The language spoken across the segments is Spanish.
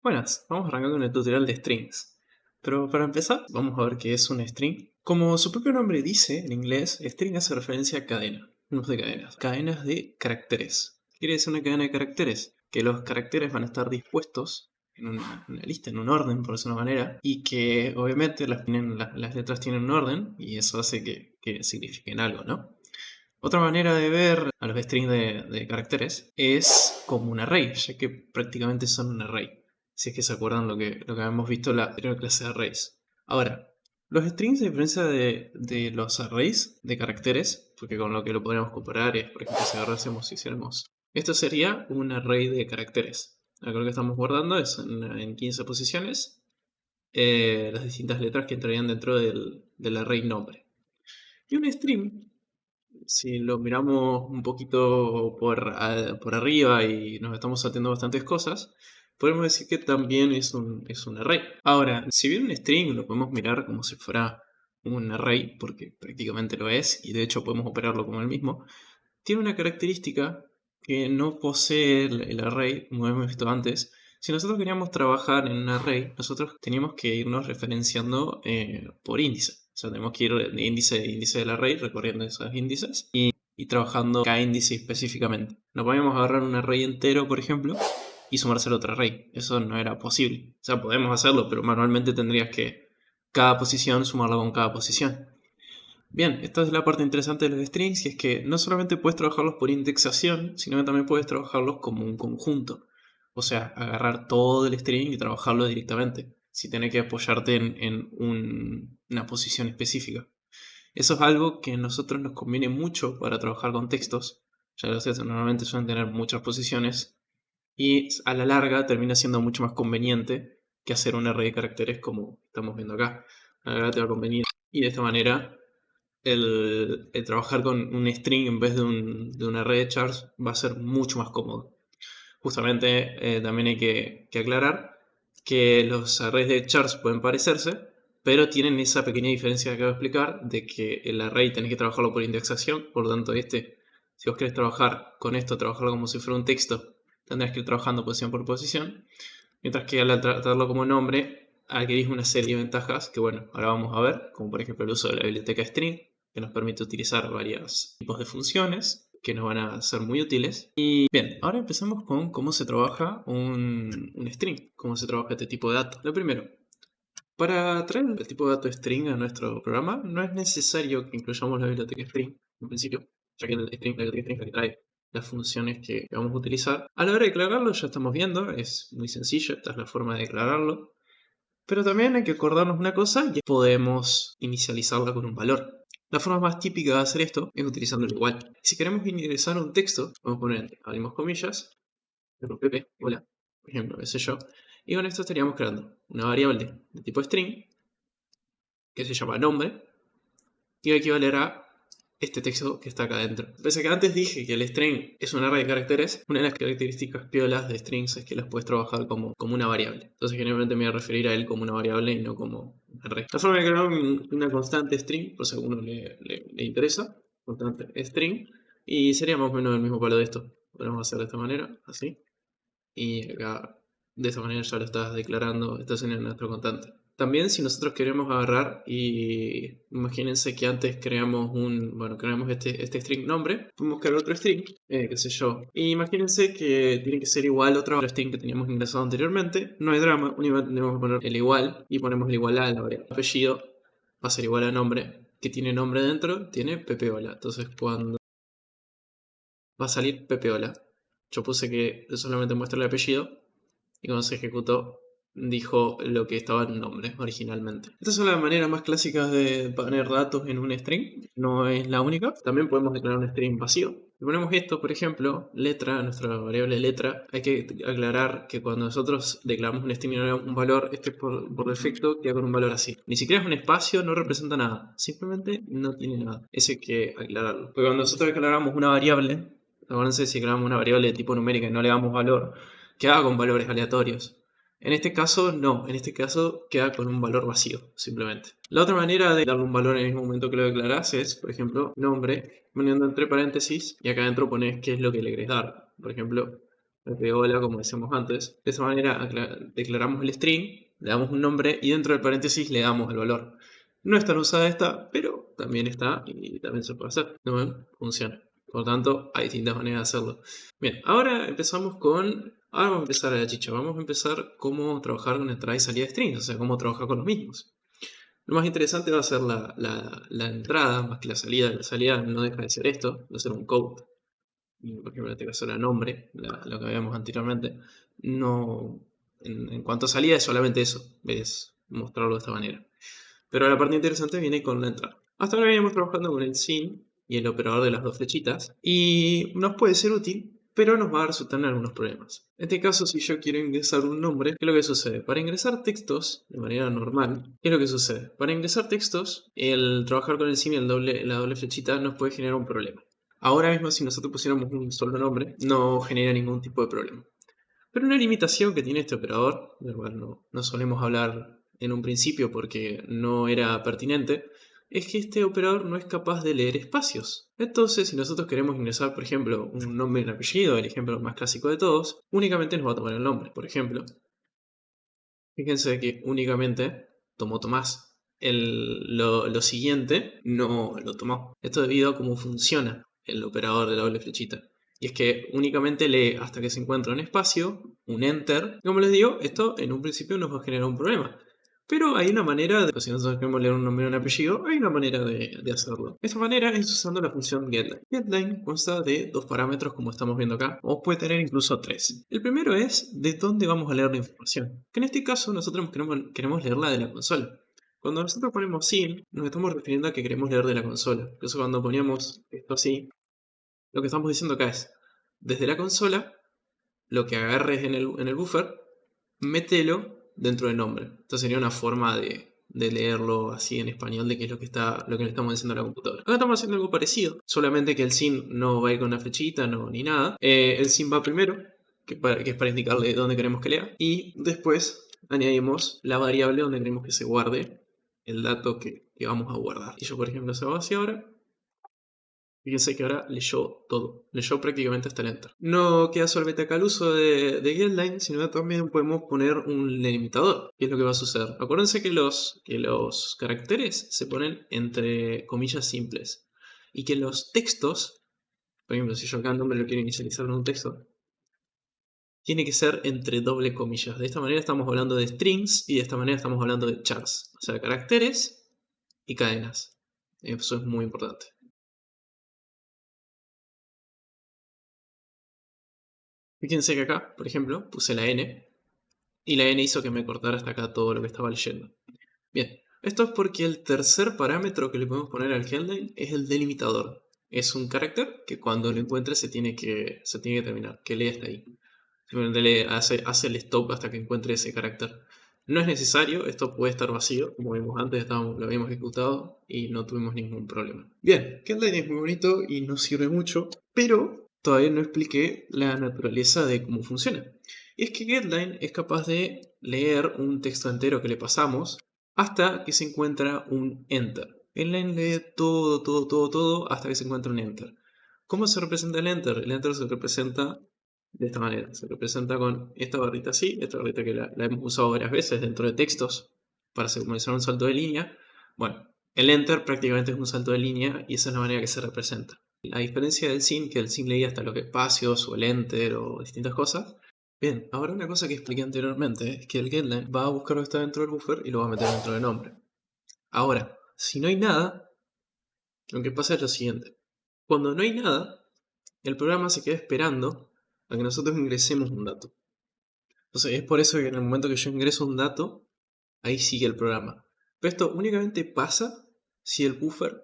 Buenas, vamos a arrancar con el tutorial de strings. Pero para empezar, vamos a ver qué es un string. Como su propio nombre dice en inglés, string hace referencia a cadena, no de cadenas, cadenas de caracteres. ¿Qué quiere decir una cadena de caracteres? Que los caracteres van a estar dispuestos en una lista, en un orden, por decirlo de una manera, y que obviamente las letras tienen un orden, y eso hace que signifiquen algo, ¿no? Otra manera de ver a los strings de caracteres es como un array, ya que prácticamente son un array. Si es que se acuerdan lo que habíamos visto en la anterior clase de arrays. Ahora, los strings, a diferencia de los arrays de caracteres, porque con lo que lo podríamos comparar es, por ejemplo, si agarrásemos y hiciéramos. Esto sería un array de caracteres. Acá lo que estamos guardando es en 15 posiciones las distintas letras que entrarían dentro del array nombre. Y un string, si lo miramos un poquito por arriba y nos estamos saltando bastantes cosas, podemos decir que también es un array. Ahora, si bien un string lo podemos mirar como si fuera un array, porque prácticamente lo es, y de hecho podemos operarlo como el mismo, tiene una característica que no posee el array, como hemos visto antes. Si nosotros queríamos trabajar en un array, nosotros teníamos que irnos referenciando por índice. O sea, tenemos que ir de índice a índice del array, recorriendo esos índices y trabajando cada índice específicamente. No podíamos agarrar un array entero, por ejemplo, y sumárselo a otro array. Eso no era posible. O sea, podemos hacerlo, pero manualmente tendrías que cada posición sumarlo con cada posición. Bien, esta es la parte interesante de los strings, y es que no solamente puedes trabajarlos por indexación, sino que también puedes trabajarlos como un conjunto. O sea, agarrar todo el string y trabajarlo directamente, si tienes que apoyarte en una posición específica. Eso es algo que a nosotros nos conviene mucho para trabajar con textos, ya que los textos normalmente suelen tener muchas posiciones, y a la larga termina siendo mucho más conveniente que hacer un array de caracteres como estamos viendo acá. A la larga te va a convenir, y de esta manera el trabajar con un string en vez de un array de chars va a ser mucho más cómodo. Justamente también hay que aclarar que los arrays de chars pueden parecerse, pero tienen esa pequeña diferencia que acabo de explicar, de que el array tenés que trabajarlo por indexación, por lo tanto si vos querés trabajar con esto, trabajarlo como si fuera un texto, tendrás que ir trabajando posición por posición, mientras que al tratarlo como nombre adquirís una serie de ventajas que, bueno, ahora vamos a ver, como por ejemplo el uso de la biblioteca string, que nos permite utilizar varios tipos de funciones que nos van a ser muy útiles. Y bien, ahora empezamos con cómo se trabaja un string, cómo se trabaja este tipo de datos. Lo primero, para traer el tipo de dato string a nuestro programa, no es necesario que incluyamos la biblioteca string en principio, ya que la biblioteca string es la que trae las funciones que vamos a utilizar. A la hora de declararlo, ya estamos viendo, es muy sencillo, esta es la forma de declararlo. Pero también hay que acordarnos una cosa, y podemos inicializarla con un valor. La forma más típica de hacer esto es utilizando el igual. Si queremos ingresar un texto, vamos a poner, abrimos comillas, pp, hola, por ejemplo, qué sé yo, y con esto estaríamos creando una variable de tipo string, que se llama nombre, y va a equivaler a este texto que está acá adentro. Pese a que antes dije que el string es un array de caracteres, una de las características piolas de strings es que las puedes trabajar como una variable. Entonces generalmente me voy a referir a él como una variable y no como un array. La forma de crear una constante string, por si a uno le interesa, constante string, y sería más o menos el mismo palo de esto. Podemos hacer de esta manera, así, y acá de esa manera ya lo estás declarando, esto es en nuestro constante. También si nosotros queremos agarrar y imagínense que antes creamos este string nombre, podemos crear otro string, qué sé yo, y imagínense que tiene que ser igual a otro string que teníamos ingresado anteriormente, no hay drama, únicamente tenemos que poner el igual y ponemos el igual a la variable. El apellido va a ser igual a nombre, que tiene nombre dentro, tiene Pepe Hola, entonces cuando va a salir Pepe Hola, yo puse que solamente muestra el apellido, y cuando se ejecutó dijo lo que estaba en el nombre originalmente. Estas son las maneras más clásicas de poner datos en un string, no es la única. También podemos declarar un string vacío. Si ponemos esto, por ejemplo, letra, nuestra variable letra, hay que aclarar que cuando nosotros declaramos un string y no le damos un valor, este por defecto queda con un valor así. Ni siquiera es un espacio, no representa nada, simplemente no tiene nada. Eso hay que aclararlo. Porque cuando nosotros declaramos una variable, acuérdense, si declaramos una variable de tipo numérica y no le damos valor, queda con valores aleatorios. En este caso no, en este caso queda con un valor vacío, simplemente. La otra manera de darle un valor en el mismo momento que lo declaras es, por ejemplo, nombre, poniendo entre paréntesis, y acá adentro pones qué es lo que le querés dar. Por ejemplo, hola, como decíamos antes. De esa manera declaramos el string, le damos un nombre y dentro del paréntesis le damos el valor. No es tan usada esta, pero también está y también se puede hacer. ¿No ven? Funciona. Por lo tanto, hay distintas maneras de hacerlo. Bien, ahora empezamos con... Ahora vamos a empezar a la chicha. Vamos a empezar cómo trabajar con entrada y salida de strings, o sea, cómo trabajar con los mismos. Lo más interesante va a ser la entrada más que la salida. La salida no deja de ser esto, de ser un code. Por ejemplo, en este caso era nombre, lo que habíamos anteriormente. No, en cuanto a salida es solamente eso, es mostrarlo de esta manera. Pero la parte interesante viene con la entrada. Hasta ahora veníamos trabajando con el sin y el operador de las dos flechitas. Y nos puede ser útil, pero nos va a resultar en algunos problemas. En este caso, si yo quiero ingresar un nombre, ¿qué es lo que sucede? Para ingresar textos de manera normal, ¿qué es lo que sucede? Para ingresar textos, el trabajar con el sin y la doble flechita nos puede generar un problema. Ahora mismo, si nosotros pusiéramos un solo nombre, no genera ningún tipo de problema. Pero una limitación que tiene este operador, del cual no solemos hablar en un principio porque no era pertinente, es que este operador no es capaz de leer espacios. Entonces, si nosotros queremos ingresar, por ejemplo, un nombre y un apellido, el ejemplo más clásico de todos, únicamente nos va a tomar el nombre. Por ejemplo, fíjense que únicamente tomó Tomás. Lo siguiente no lo tomó. Esto debido a cómo funciona el operador de la doble flechita. Y es que únicamente lee hasta que se encuentra un espacio, un enter. Como les digo, esto en un principio nos va a generar un problema. Pero hay una manera, si nosotros queremos leer un nombre y un apellido, hay una manera de hacerlo. Esta manera es usando la función getLine. GetLine consta de dos parámetros como estamos viendo acá, o puede tener incluso tres. El primero es de dónde vamos a leer la información, que en este caso nosotros queremos leerla de la consola. Cuando nosotros ponemos sin, nos estamos refiriendo a que queremos leer de la consola. Por eso cuando poníamos esto así, lo que estamos diciendo acá es, desde la consola, lo que agarres en el buffer, mételo dentro del nombre. Esta sería una forma de leerlo así en español, de qué es lo que le estamos diciendo a la computadora. Acá estamos haciendo algo parecido, solamente que el sin no va a ir con una flechita, ni nada. El sin va primero, que es para indicarle dónde queremos que lea, y después añadimos la variable donde queremos que se guarde el dato que vamos a guardar. Y yo, por ejemplo, se va hacia ahora. Fíjense que ahora leyó todo, leyó prácticamente hasta el enter. No queda solamente acá el uso de getLine, sino que también podemos poner un delimitador. ¿Qué es lo que va a suceder? Acuérdense que los caracteres se ponen entre comillas simples y que los textos, por ejemplo, si yo acá el nombre lo quiero inicializar en un texto, tiene que ser entre doble comillas. De esta manera estamos hablando de strings y de esta manera estamos hablando de chars, o sea, caracteres y cadenas. Eso es muy importante. Fíjense que acá, por ejemplo, puse la N y la N hizo que me cortara hasta acá todo lo que estaba leyendo. Bien, esto es porque el tercer parámetro que le podemos poner al headline es el delimitador. Es un carácter que cuando lo encuentre se tiene que terminar, que lee hasta ahí. Simplemente hace el stop hasta que encuentre ese carácter. No es necesario, esto puede estar vacío, como vimos antes, lo habíamos ejecutado y no tuvimos ningún problema. Bien, headline es muy bonito y nos sirve mucho, pero todavía no expliqué la naturaleza de cómo funciona. Y es que getLine es capaz de leer un texto entero que le pasamos hasta que se encuentra un enter. Getline lee todo, todo, todo, todo hasta que se encuentra un enter. ¿Cómo se representa el enter? El enter se representa de esta manera. Se representa con esta barrita así, esta barrita que la hemos usado varias veces dentro de textos para sincronizar un salto de línea. Bueno, el enter prácticamente es un salto de línea y esa es la manera que se representa. A diferencia del sin, que el sin leía hasta los espacios o el enter o distintas cosas. Bien, ahora una cosa que expliqué anteriormente es que el getLine va a buscar lo que está dentro del buffer y lo va a meter dentro del nombre. Ahora, si no hay nada, lo que pasa es lo siguiente. Cuando no hay nada, el programa se queda esperando a que nosotros ingresemos un dato. Entonces es por eso que en el momento que yo ingreso un dato, ahí sigue el programa. Pero esto únicamente pasa si el buffer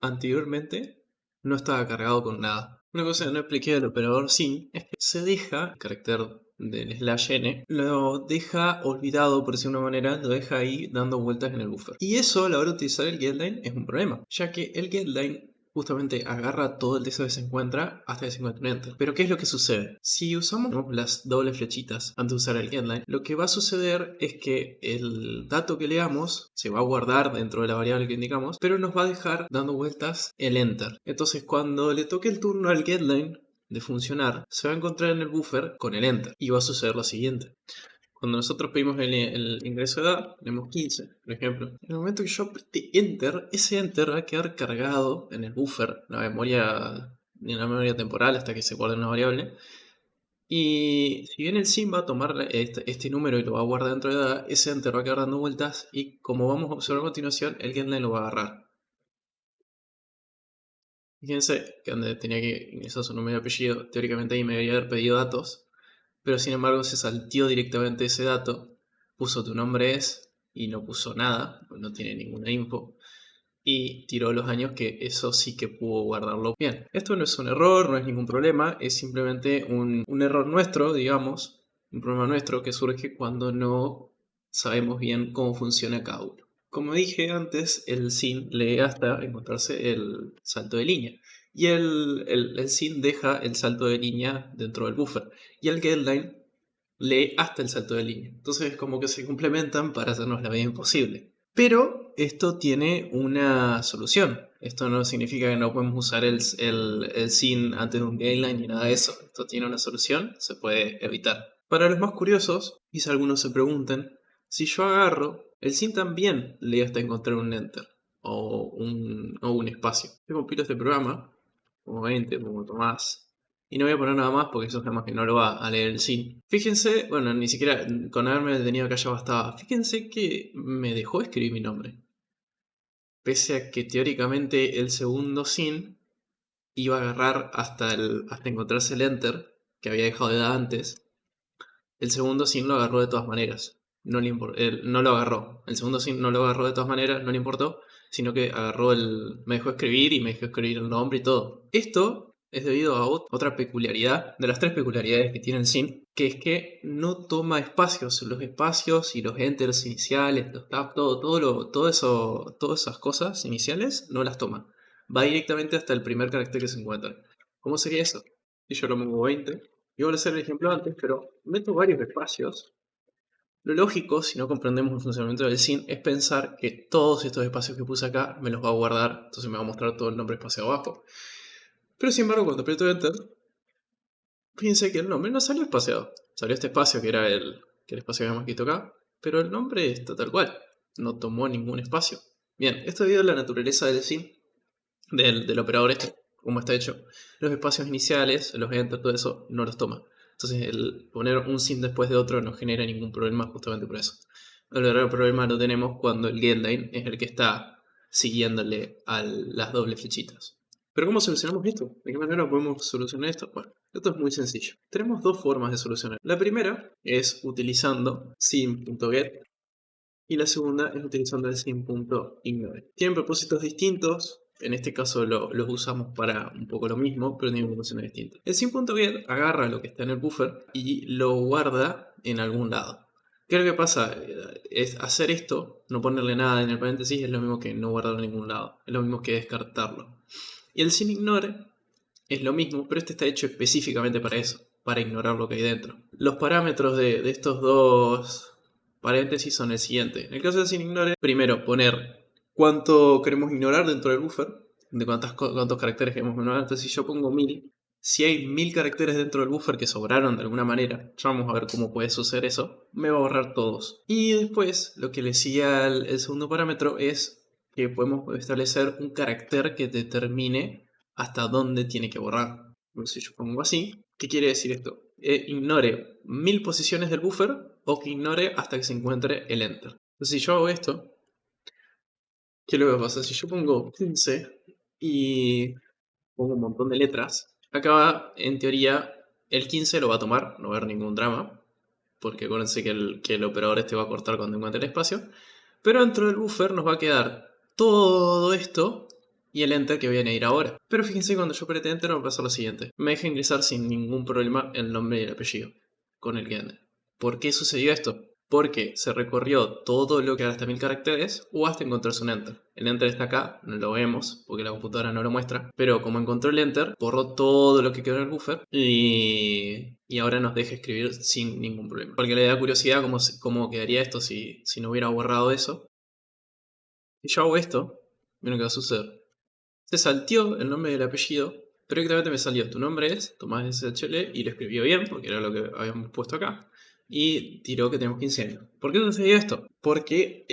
anteriormente no estaba cargado con nada. Una cosa que no expliqué del operador sin es que se deja, el carácter del slash n, lo deja olvidado por decirlo de una manera, lo deja ahí dando vueltas en el buffer. Y eso a la hora de utilizar el getLine es un problema, ya que el getLine justamente agarra todo el texto que se encuentra hasta que se encuentra un enter. Pero ¿qué es lo que sucede? Si usamos las dobles flechitas antes de usar el getLine, lo que va a suceder es que el dato que leamos se va a guardar dentro de la variable que indicamos, pero nos va a dejar dando vueltas el enter. Entonces cuando le toque el turno al getLine, de funcionar, se va a encontrar en el buffer con el enter y va a suceder lo siguiente. Cuando nosotros pedimos el ingreso de edad, tenemos 15, por ejemplo. En el momento que yo apriete enter, ese enter va a quedar cargado en el buffer, en la memoria temporal hasta que se guarde una variable. Y si bien el sim va a tomar este número y lo va a guardar dentro de edad, ese enter va a quedar dando vueltas y como vamos a observar a continuación, el getline lo va a agarrar. Fíjense que donde tenía que ingresar su nombre y apellido, teóricamente ahí me debería haber pedido datos, pero sin embargo se salteó directamente ese dato, puso tu nombre es y no puso nada, pues no tiene ninguna info, y tiró los años que eso sí que pudo guardarlo bien. Esto no es un error, no es ningún problema, es simplemente un error nuestro, digamos, un problema nuestro que surge cuando no sabemos bien cómo funciona cada uno. Como dije antes, el sin lee hasta encontrarse el salto de línea. Y el sin deja el salto de línea dentro del buffer. Y el getline lee hasta el salto de línea. Entonces como que se complementan para hacernos la vida imposible. Pero esto tiene una solución. Esto no significa que no podemos usar el sin antes de un getline ni nada de eso. Esto tiene una solución, se puede evitar. Para los más curiosos, quizá algunos se pregunten, si yo agarro, el sin también lee hasta encontrar un enter o un espacio. Yo compilo este programa, como 20, como Tomás, y no voy a poner nada más porque eso es más que no lo va a leer el sin. Fíjense, bueno, ni siquiera con haberme detenido acá ya bastaba. Fíjense que me dejó escribir mi nombre. Pese a que teóricamente el segundo sin iba a agarrar hasta encontrarse el enter que había dejado de dar antes. El segundo sin lo agarró de todas maneras. No lo agarró. El segundo sin no lo agarró de todas maneras, no le importó, sino que me dejó escribir y me dejó escribir el nombre y todo. Esto es debido a otra peculiaridad, de las tres peculiaridades que tiene el sin, que es que no toma espacios. Los espacios y los enters iniciales, los tab, todas esas cosas iniciales no las toma. Va directamente hasta el primer carácter que se encuentra. ¿Cómo sería eso? Si yo lo pongo 20, yo voy a hacer el ejemplo antes, pero meto varios espacios. Lo lógico, si no comprendemos el funcionamiento del sin, es pensar que todos estos espacios que puse acá me los va a guardar, entonces me va a mostrar todo el nombre espacio abajo. Pero sin embargo, cuando aprieto Enter, fíjense que el nombre no salió espaciado. Salió este espacio que era el espacio que habíamos visto acá, pero el nombre está tal cual. No tomó ningún espacio. Bien, esto debido a la naturaleza del sin, del operador este, como está hecho. Los espacios iniciales, los enter, todo eso, no los toma. Entonces el poner un sin después de otro no genera ningún problema justamente por eso. El verdadero problema lo tenemos cuando el getline es el que está siguiéndole a las dobles flechitas. Pero ¿cómo solucionamos esto? ¿De qué manera podemos solucionar esto? Bueno, esto es muy sencillo. Tenemos dos formas de solucionar. La primera es utilizando sim.get y la segunda es utilizando el sim.ignore. Tienen propósitos distintos. En este caso los usamos para un poco lo mismo, pero tienen funciones distintas. El sim.get agarra lo que está en el buffer y lo guarda en algún lado. ¿Qué es lo que pasa? Es hacer esto, no ponerle nada en el paréntesis, es lo mismo que no guardarlo en ningún lado. Es lo mismo que descartarlo. Y el sim.ignore es lo mismo, pero este está hecho específicamente para eso, para ignorar lo que hay dentro. Los parámetros de estos dos paréntesis son el siguiente. En el caso de sim.ignore, primero poner cuánto queremos ignorar dentro del buffer, de cuántos caracteres queremos ignorar. Entonces si yo pongo 1000, si hay 1000 caracteres dentro del buffer que sobraron de alguna manera, ya vamos a ver cómo puede suceder eso, me va a borrar todos. Y después lo que le sigue al segundo parámetro es que podemos establecer un carácter que determine hasta dónde tiene que borrar. Si yo pongo así, ¿qué quiere decir esto? Ignore 1000 posiciones del buffer o que ignore hasta que se encuentre el enter. Entonces si yo hago esto, ¿qué es lo que pasa? Si yo pongo 15 y pongo un montón de letras, acá en teoría el 15 lo va a tomar, no va a haber ningún drama, porque acuérdense que el operador este va a cortar cuando encuentre el espacio, pero dentro del buffer nos va a quedar todo esto y el enter que voy a añadir ahora. Pero fíjense, cuando yo apriete enter va a pasar lo siguiente. Me deja ingresar sin ningún problema el nombre y el apellido con el getner. ¿Por qué sucedió esto? Porque se recorrió todo lo que era hasta 1000 caracteres o hasta encontrarse un enter. El enter está acá, no lo vemos porque la computadora no lo muestra, pero como encontró el enter, borró todo lo que quedó en el buffer y ahora nos deja escribir sin ningún problema. Porque le da curiosidad cómo quedaría esto si no hubiera borrado eso. Si yo hago esto, miren lo que va a suceder. Se salteó el nombre y el apellido, Directamente me salió, tu nombre es Tomás SHL y lo escribió bien, porque era lo que habíamos puesto acá. Y tiró que tenemos 15 años. ¿Por qué sucedió esto? Porque,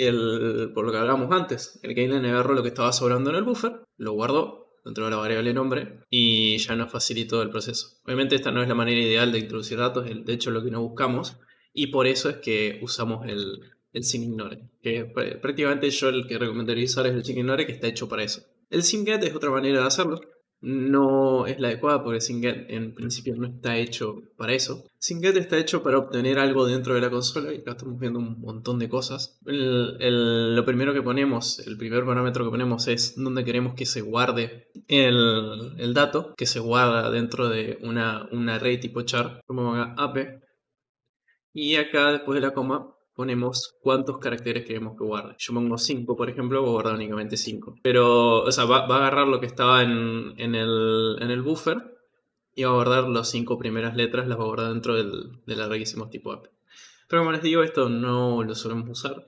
por lo que hablábamos antes, el Keylen agarró lo que estaba sobrando en el buffer, lo guardó dentro de la variable nombre y ya nos facilitó el proceso. Obviamente esta no es la manera ideal de introducir datos, de hecho lo que no buscamos, y por eso es que usamos el SimIgnore, que prácticamente yo el que recomendaría usar es el SimIgnore, que está hecho para eso. El SimGet es otra manera de hacerlo, no es la adecuada porque SimGet en principio no está hecho para eso. SimGet está hecho para obtener algo dentro de la consola y acá estamos viendo un montón de cosas. Lo primero que ponemos, el primer parámetro que ponemos es donde queremos que se guarde el dato, que se guarda dentro de un array tipo char, como ape. Y acá después de la coma ponemos cuántos caracteres queremos que guarde. Yo pongo 5, por ejemplo, voy a guardar únicamente 5. Pero, o sea, va a agarrar lo que estaba en el buffer y va a guardar las 5 primeras letras, las va a guardar dentro del array que hicimos tipo app. Pero como les digo, esto no lo solemos usar.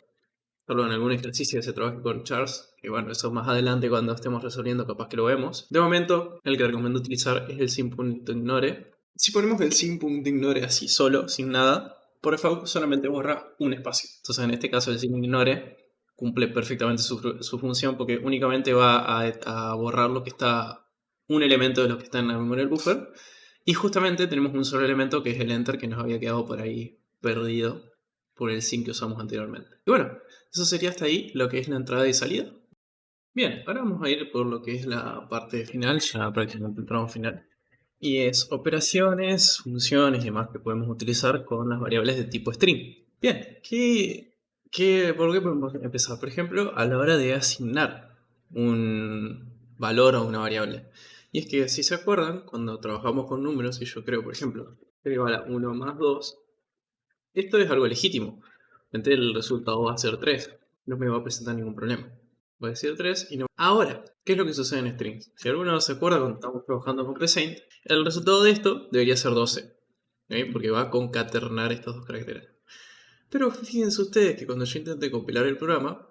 Solo en algún ejercicio que se trabaje con chars, que bueno, eso más adelante cuando estemos resolviendo capaz que lo vemos. De momento, el que recomiendo utilizar es el sim.ignore. Si ponemos el sim.ignore así solo, sin nada, por default solamente borra un espacio. Entonces en este caso el sim.ignore cumple perfectamente su función porque únicamente va a borrar lo que está, un elemento de lo que está en la memoria del buffer. Y justamente tenemos un solo elemento que es el enter que nos había quedado por ahí perdido por el sim que usamos anteriormente. Y bueno, eso sería hasta ahí lo que es la entrada y salida. Bien, ahora vamos a ir por lo que es la parte final, ya prácticamente el tramo final. Y es operaciones, funciones y demás que podemos utilizar con las variables de tipo string. Bien, ¿por qué podemos empezar? Por ejemplo, a la hora de asignar un valor a una variable. Y es que si se acuerdan, cuando trabajamos con números, y yo creo, por ejemplo, que igual a 1 más 2, esto es algo legítimo. Entonces el resultado va a ser 3. No me va a presentar ningún problema. Voy a decir 3 y no. Ahora, ¿qué es lo que sucede en strings? Si alguno se acuerda cuando estamos trabajando con present, el resultado de esto debería ser 12. Porque va a concatenar estos dos caracteres. Pero fíjense ustedes que cuando yo intente compilar el programa,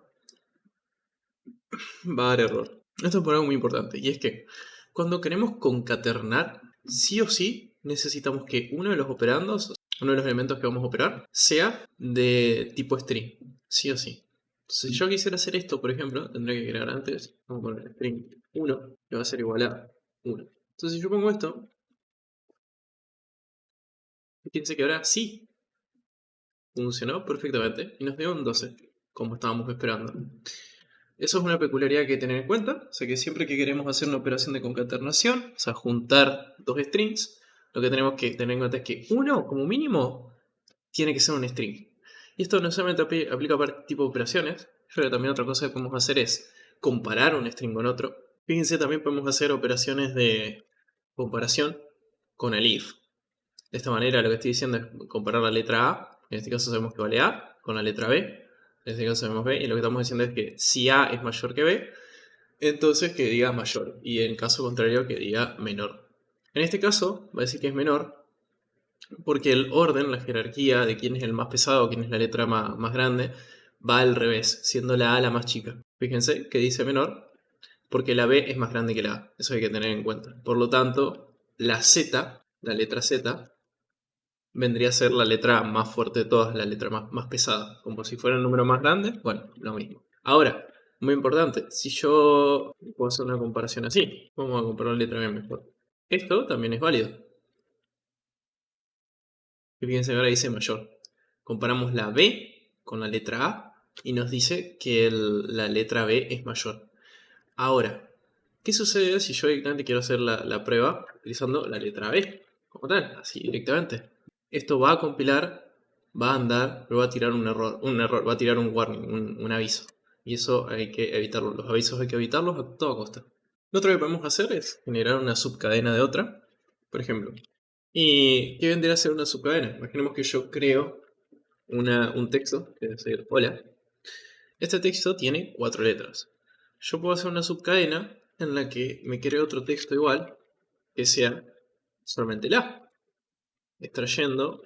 va a dar error. Esto es por algo muy importante. Y es que cuando queremos concatenar, sí o sí necesitamos que uno de los operandos, uno de los elementos que vamos a operar, sea de tipo string. Sí o sí. Si yo quisiera hacer esto, por ejemplo, tendría que crear antes, vamos a poner string 1, que va a ser igual a 1. Entonces si yo pongo esto, fíjense que ahora sí funcionó perfectamente y nos dio un 12, como estábamos esperando. Eso es una peculiaridad que hay que tener en cuenta, o sea que siempre que queremos hacer una operación de concatenación, o sea, juntar dos strings, lo que tenemos que tener en cuenta es que uno, como mínimo, tiene que ser un string. Y esto no solamente aplica para tipo de operaciones, pero también otra cosa que podemos hacer es comparar un string con otro. Fíjense, también podemos hacer operaciones de comparación con el if. De esta manera lo que estoy diciendo es comparar la letra A, en este caso sabemos que vale A, con la letra B, en este caso sabemos B, y lo que estamos diciendo es que si A es mayor que B, entonces que diga mayor, y en caso contrario que diga menor. En este caso va a decir que es menor, porque el orden, la jerarquía de quién es el más pesado, quién es la letra más grande, va al revés, siendo la A la más chica. Fíjense que dice menor, porque la B es más grande que la A, eso hay que tener en cuenta. Por lo tanto, la Z, la letra Z, vendría a ser la letra más fuerte de todas, la letra más pesada. Como si fuera el número más grande, bueno, lo mismo. Ahora, muy importante, si yo puedo hacer una comparación así, vamos a comparar la letra B mejor. Esto también es válido. Fíjense, ahora dice mayor. Comparamos la B con la letra A y nos dice que la letra B es mayor. Ahora, ¿qué sucede si yo directamente quiero hacer la prueba utilizando la letra B? Como tal, así directamente. Esto va a compilar, va a andar, pero va a tirar un error, va a tirar un warning, un aviso. Y eso hay que evitarlo. Los avisos hay que evitarlos a toda costa. Lo otro que podemos hacer es generar una subcadena de otra, por ejemplo. ¿Y qué vendría a ser una subcadena? Imaginemos que yo creo un texto, que debe ser hola. Este texto tiene 4 letras. Yo puedo hacer una subcadena en la que me cree otro texto igual, que sea solamente la, extrayendo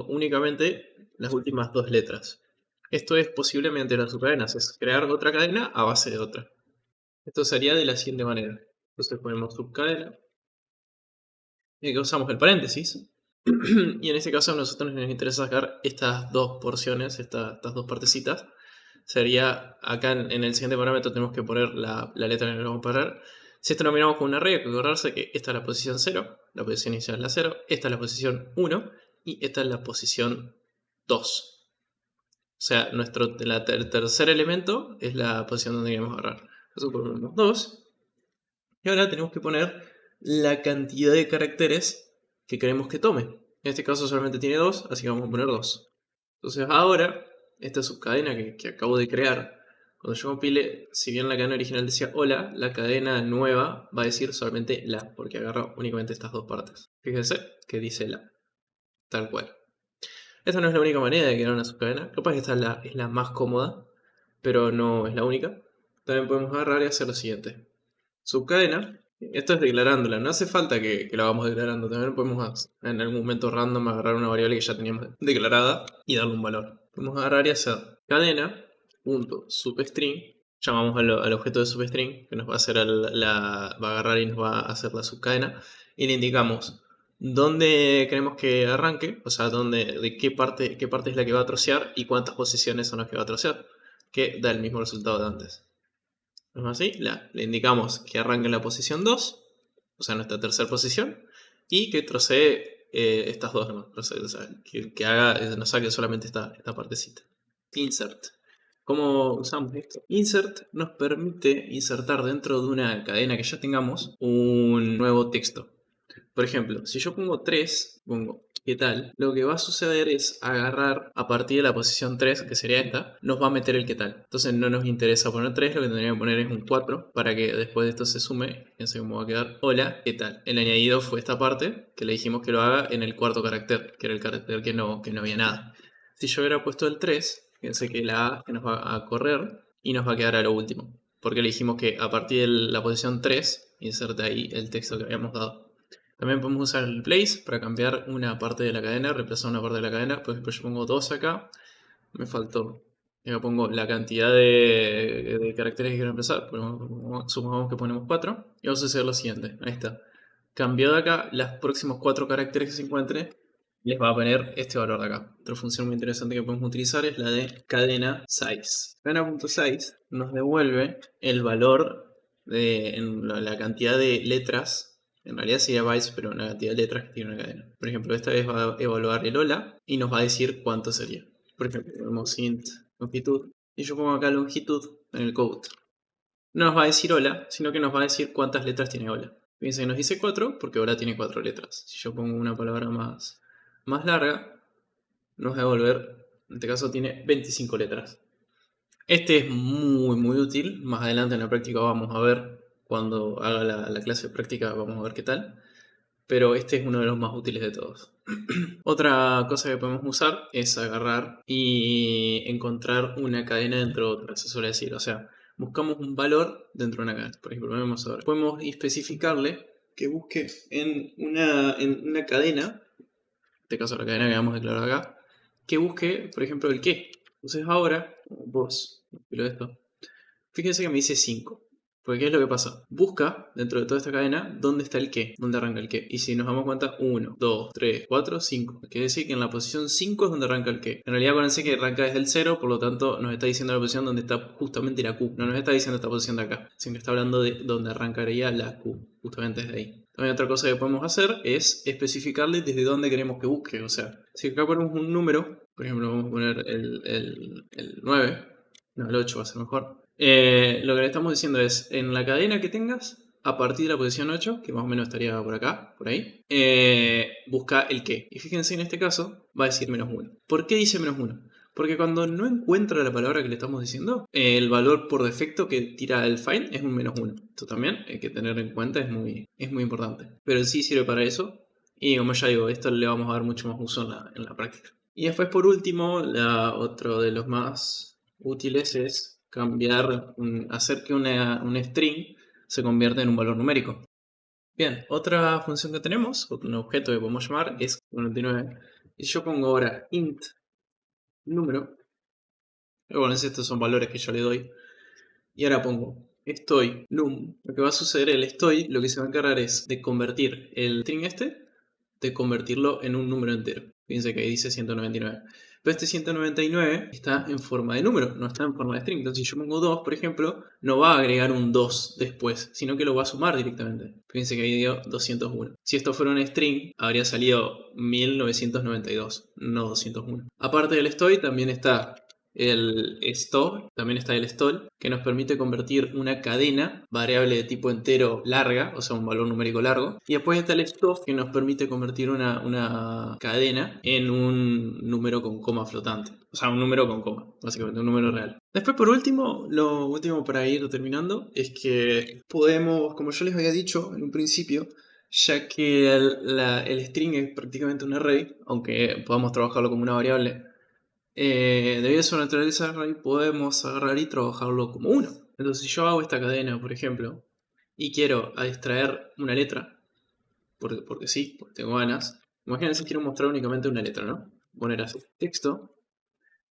únicamente las últimas 2 letras. Esto es posible mediante las subcadenas, es crear otra cadena a base de otra. Esto se haría de la siguiente manera. Entonces ponemos subcadena que usamos el paréntesis. Y en este caso a nosotros nos interesa sacar estas dos porciones, estas dos partecitas. Sería acá en el siguiente parámetro tenemos que poner la letra en la que vamos a parar. Si esto lo miramos con una regla, hay que acordarse que esta es la posición 0, la posición inicial es la 0, esta es la posición 1 y esta es la posición 2. O sea, el tercer elemento es la posición donde queremos agarrar. Eso ponemos 2. Y ahora tenemos que poner la cantidad de caracteres que queremos que tome. En este caso solamente tiene 2, así que vamos a poner 2. Entonces ahora, esta subcadena que acabo de crear, cuando yo compile, si bien la cadena original decía hola, la cadena nueva va a decir solamente la, porque agarra únicamente estas dos partes. Fíjense que dice la, tal cual. Esta no es la única manera de crear una subcadena. Capaz que esta es la más cómoda, pero no es la única. También podemos agarrar y hacer lo siguiente. Subcadena, esto es declarándola, no hace falta que la vamos declarando, también podemos en algún momento random agarrar una variable que ya teníamos declarada y darle un valor. Podemos agarrar y hacer cadena.substring, llamamos al objeto de substring que nos va a hacer va a agarrar y nos va a hacer la subcadena y le indicamos dónde queremos que arranque, o sea, de qué parte es la que va a trocear y cuántas posiciones son las que va a trocear, que da el mismo resultado de antes. Así, le indicamos que arranque en la posición 2, o sea, nuestra tercera posición, y que trocee estas dos nomás, o sea, que haga, nos saque solamente esta partecita. Insert. ¿Cómo usamos esto? Insert nos permite insertar dentro de una cadena que ya tengamos un nuevo texto. Por ejemplo, si yo pongo 3, pongo ¿qué tal? Lo que va a suceder es agarrar a partir de la posición 3, que sería esta, nos va a meter el ¿qué tal? Entonces no nos interesa poner 3, lo que tendría que poner es un 4 para que después de esto se sume. Fíjense cómo va a quedar hola, ¿qué tal? El añadido fue esta parte, que le dijimos que lo haga en el cuarto carácter, que era el carácter que no había nada. Si yo hubiera puesto el 3, fíjense que la A que nos va a correr y nos va a quedar a lo último. Porque le dijimos que a partir de la posición 3, inserte ahí el texto que habíamos dado. También podemos usar el place para cambiar una parte de la cadena, reemplazar una parte de la cadena. Por ejemplo, yo pongo 2 acá, me faltó. Acá pongo la cantidad de caracteres que quiero reemplazar. Supongamos que ponemos 4. Y vamos a hacer lo siguiente. Ahí está. Cambio de acá, los próximos 4 caracteres que se encuentren, les va a poner este valor de acá. Otra función muy interesante que podemos utilizar es la de cadena size. Cadena.size nos devuelve el valor en la cantidad de letras. En realidad sería bytes, pero una cantidad de letras que tiene una cadena. Por ejemplo, esta vez va a evaluar el hola y nos va a decir cuánto sería. Por ejemplo, tenemos int longitud y yo pongo acá longitud en el code. No nos va a decir hola, sino que nos va a decir cuántas letras tiene hola. Fíjense que nos dice 4 porque hola tiene 4 letras. Si yo pongo una palabra más larga, nos va a devolver, en este caso tiene 25 letras. Este es muy útil. Más adelante en la práctica vamos a ver, cuando haga la clase de práctica vamos a ver qué tal. Pero este es uno de los más útiles de todos. Otra cosa que podemos usar es agarrar y encontrar una cadena dentro de otra, se suele decir. O sea, buscamos un valor dentro de una cadena. Por ejemplo, vamos a ver. Podemos especificarle que busque en una cadena, en este caso la cadena que vamos a declarar acá, que busque, por ejemplo, el qué. Entonces ahora, esto, fíjense que me dice 5. Porque ¿qué es lo que pasa? Busca dentro de toda esta cadena dónde está el qué, dónde arranca el qué. Y si nos damos cuenta, 1, 2, 3, 4, 5. Quiere decir que en la posición 5 es donde arranca el qué. En realidad acuérdense que arranca desde el 0, por lo tanto nos está diciendo la posición donde está justamente la Q. No nos está diciendo esta posición de acá, sino que está hablando de donde arrancaría la Q, justamente desde ahí. También otra cosa que podemos hacer es especificarle desde dónde queremos que busque. O sea, si acá ponemos un número, por ejemplo vamos a poner el 9, no, el 8 va a ser mejor. Lo que le estamos diciendo es, en la cadena que tengas, a partir de la posición 8, que más o menos estaría por acá, por ahí, busca el qué. Y fíjense, en este caso va a decir -1. ¿Por qué dice -1? Porque cuando no encuentra la palabra que le estamos diciendo, el valor por defecto que tira el find es un -1. Esto también hay que tener en cuenta, es muy importante. Pero sí sirve para eso. Y como ya digo, esto le vamos a dar mucho más uso en la práctica. Y después, por último, otro de los más útiles es cambiar, hacer que un string se convierta en un valor numérico. Bien, otra función que tenemos, un objeto que podemos llamar, es 99. Y yo pongo ahora int número. Bueno, estos son valores que yo le doy. Y ahora pongo estoy num. Lo que va a suceder, el estoy, lo que se va a encargar es de convertir el string este de convertirlo en un número entero. Fíjense que ahí dice 199. Pero este 199 está en forma de número, no está en forma de string. Entonces si yo pongo 2, por ejemplo, no va a agregar un 2 después, sino que lo va a sumar directamente. Fíjense que ahí dio 201. Si esto fuera un string, habría salido 1992, no 201. Aparte del story también está el store, también está el stol, que nos permite convertir una cadena variable de tipo entero larga, o sea, un valor numérico largo. Y después está el stop, que nos permite convertir una cadena en un número con coma flotante. O sea, un número con coma, básicamente, un número real. Después, por último, lo último para ir terminando, es que podemos, como yo les había dicho en un principio, ya que el string es prácticamente un array, aunque podamos trabajarlo como una variable, debido a su naturaleza array, podemos agarrar y trabajarlo como uno. Entonces, si yo hago esta cadena, por ejemplo, y quiero extraer una letra, porque sí, porque tengo ganas, imagínense que quiero mostrar únicamente una letra, ¿no? Poner así, texto,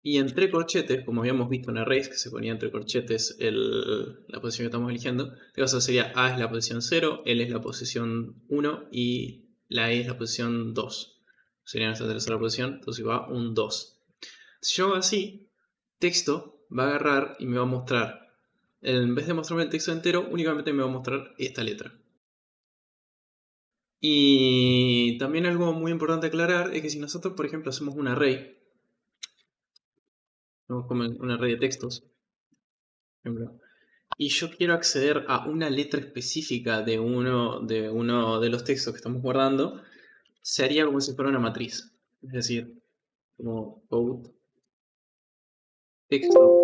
y entre corchetes, como habíamos visto en arrays, que se ponía entre corchetes la posición que estamos eligiendo, en este caso sería A es la posición 0, L es la posición 1 y la E es la posición 2. Sería nuestra tercera posición, entonces va un 2. Si yo hago así, texto va a agarrar y me va a mostrar, en vez de mostrarme el texto entero, únicamente me va a mostrar esta letra. Y también algo muy importante aclarar es que si nosotros, por ejemplo, hacemos un array, como un array de textos, por ejemplo, y yo quiero acceder a una letra específica de uno de los textos que estamos guardando, se haría como si fuera una matriz. Es decir, como code texto.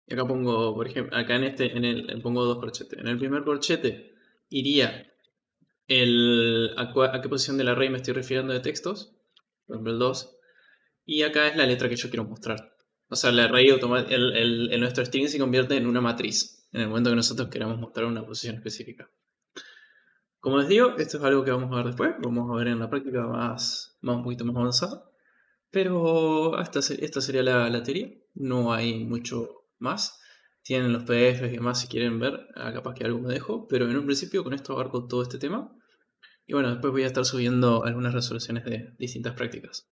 Y acá pongo, por ejemplo, acá pongo dos corchetes. En el primer corchete iría a qué posición del array me estoy refiriendo de textos, por ejemplo el 2, y acá es la letra que yo quiero mostrar. O sea, el array nuestro string se convierte en una matriz, en el momento que nosotros queramos mostrar una posición específica. Como les digo, esto es algo que vamos a ver después, vamos a ver en la práctica más un poquito más avanzada. Pero esta sería la teoría, no hay mucho más. Tienen los PDFs y demás si quieren ver, capaz que algo me dejo, pero en un principio con esto abarco todo este tema. Y bueno, después voy a estar subiendo algunas resoluciones de distintas prácticas.